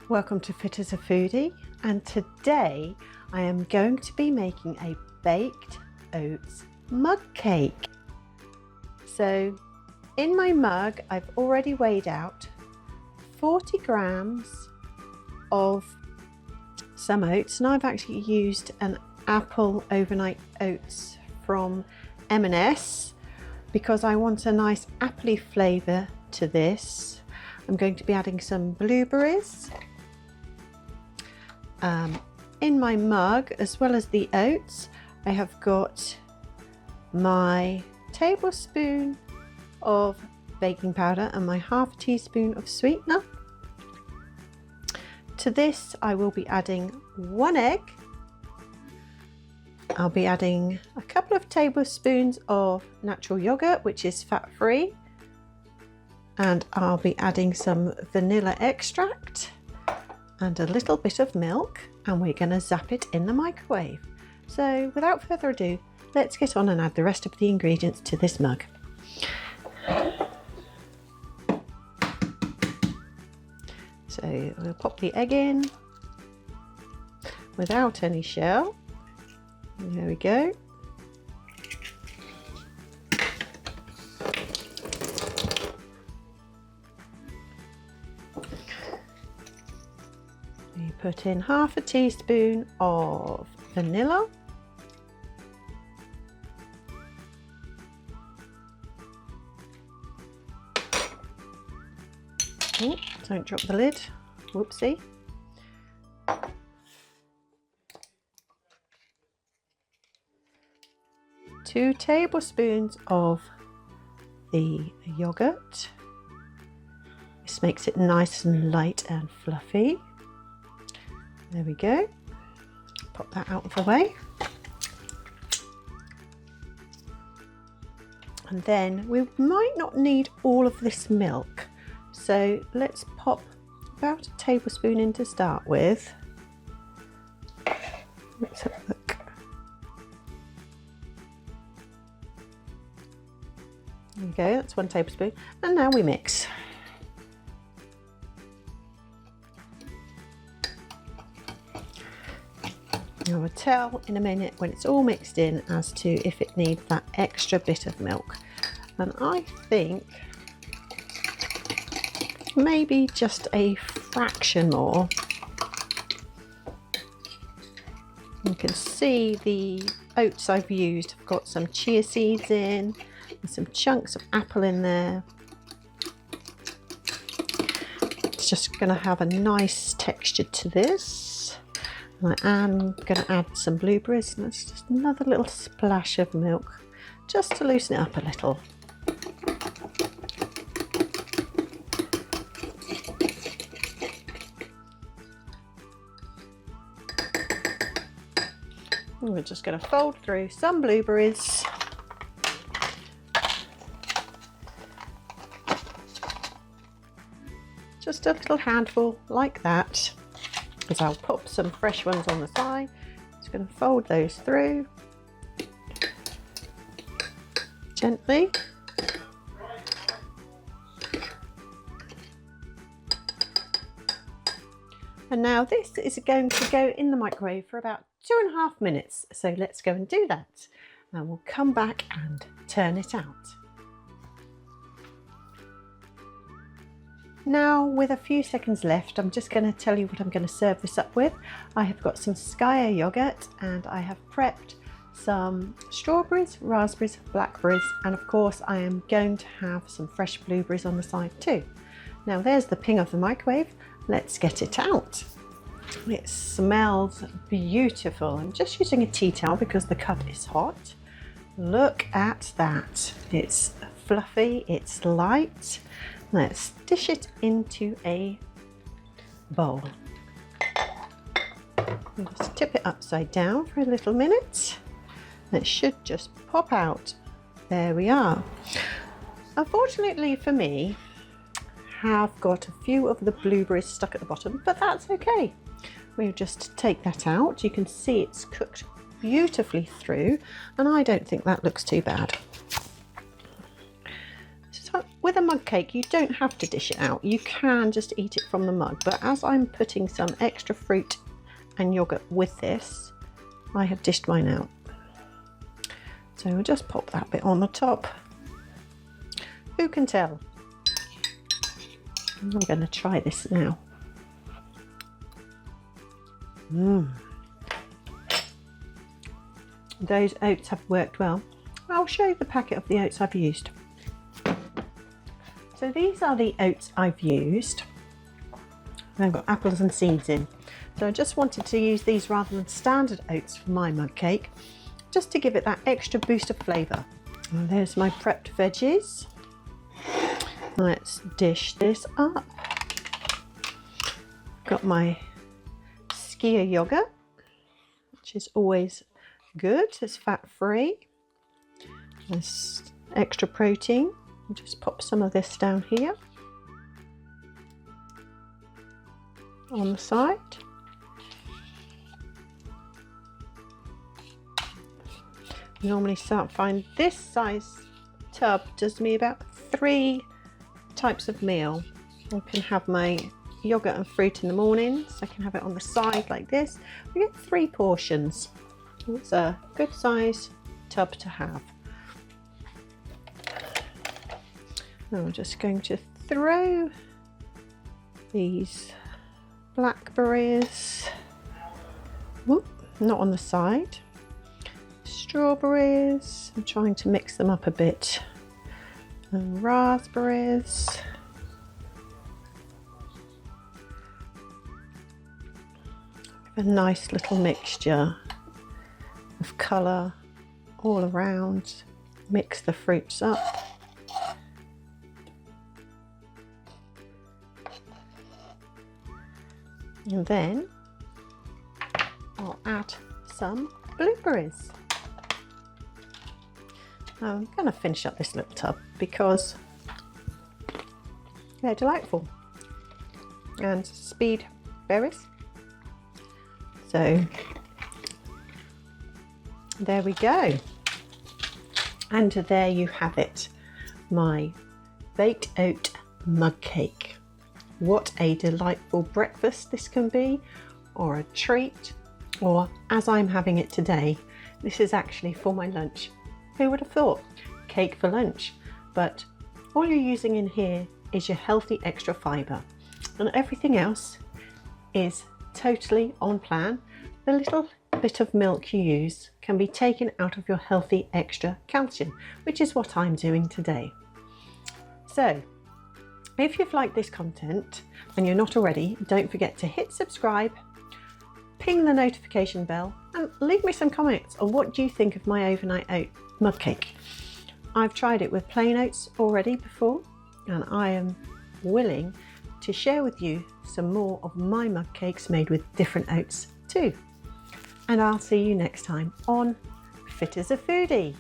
Welcome to Fit as a Foodie, and today I am going to be making a baked oats mug cake. So in my mug I've already weighed out 40 grams of some oats, and I've actually used an apple overnight oats from M&S because I want a nice appley flavour to this. I'm going to be adding some blueberries in my mug, as well as the oats. I have got my tablespoon of baking powder and my half teaspoon of sweetener. To this I will be adding 1 egg. I'll be adding a couple of tablespoons of natural yogurt, which is fat-free, and I'll be adding some vanilla extract and a little bit of milk, and we're going to zap it in the microwave. So without further ado, let's get on and add the rest of the ingredients to this mug. So we'll pop the egg in without any shell. There we go. You put in half a teaspoon of vanilla. Oh, don't drop the lid. Whoopsie. 2 tablespoons of the yogurt. This makes it nice and light and fluffy. There we go. Pop that out of the way. And then we might not need all of this milk, so let's pop about a tablespoon in to start with. Let's have a look. There we go, that's 1 tablespoon. And now we mix. I will tell in a minute when it's all mixed in as to if it needs that extra bit of milk. And I think maybe just a fraction more. You can see the oats I've used have got some chia seeds in and some chunks of apple in there. It's just going to have a nice texture to this. I am going to add some blueberries, and it's just another little splash of milk just to loosen it up a little. And we're just going to fold through some blueberries. Just a little handful like that. Because I'll pop some fresh ones on the side. Just going to fold those through gently. And now this is going to go in the microwave for about 2.5 minutes. So let's go and do that. And we'll come back and turn it out. Now, with a few seconds left, I'm just going to tell you what I'm going to serve this up with. I have got some Skyr yogurt, and I have prepped some strawberries, raspberries, blackberries, and of course I am going to have some fresh blueberries on the side too. Now there's the ping of the microwave. Let's get it out. It smells beautiful. I'm just using a tea towel because the cup is hot. Look at that. It's fluffy, it's light. Let's dish it into a bowl. And just tip it upside down for a little minute. It should just pop out. There we are. Unfortunately for me, I have got a few of the blueberries stuck at the bottom, but that's okay. We'll just take that out. You can see it's cooked beautifully through, and I don't think that looks too bad. So with a mug cake, you don't have to dish it out. You can just eat it from the mug. But as I'm putting some extra fruit and yogurt with this, I have dished mine out. So we'll just pop that bit on the top. Who can tell? I'm going to try this now. Those oats have worked well. I'll show you the packet of the oats I've used. So these are the oats I've used. They've got apples and seeds in. So I just wanted to use these rather than standard oats for my mug cake, just to give it that extra boost of flavour. And there's my prepped veggies. Let's dish this up. Got my Skyr yogurt, which is always good. It's fat-free. There's extra protein. I'll just pop some of this down here on the side. Normally find this size tub does me about 3 types of meal. I can have my yogurt and fruit in the mornings. I can have it on the side like this. I get 3 portions. It's a good size tub to have. Now I'm just going to throw these blackberries, not on the side, strawberries, I'm trying to mix them up a bit, and raspberries, a nice little mixture of colour all around. Mix the fruits up. And then I'll add some blueberries. I'm going to finish up this little tub because they're delightful. And speed berries. So there we go. And there you have it, my baked oat mug cake. What a delightful breakfast this can be, or a treat, or as I'm having it today, this is actually for my lunch. Who would have thought? Cake for lunch. But all you're using in here is your healthy extra fibre, and everything else is totally on plan. The little bit of milk you use can be taken out of your healthy extra calcium, which is what I'm doing today. So if you've liked this content and you're not already, don't forget to hit subscribe, ping the notification bell, and leave me some comments on what you think of my overnight oat mug cake. I've tried it with plain oats already before, and I am willing to share with you some more of my mug cakes made with different oats too. And I'll see you next time on Fit as a Foodie.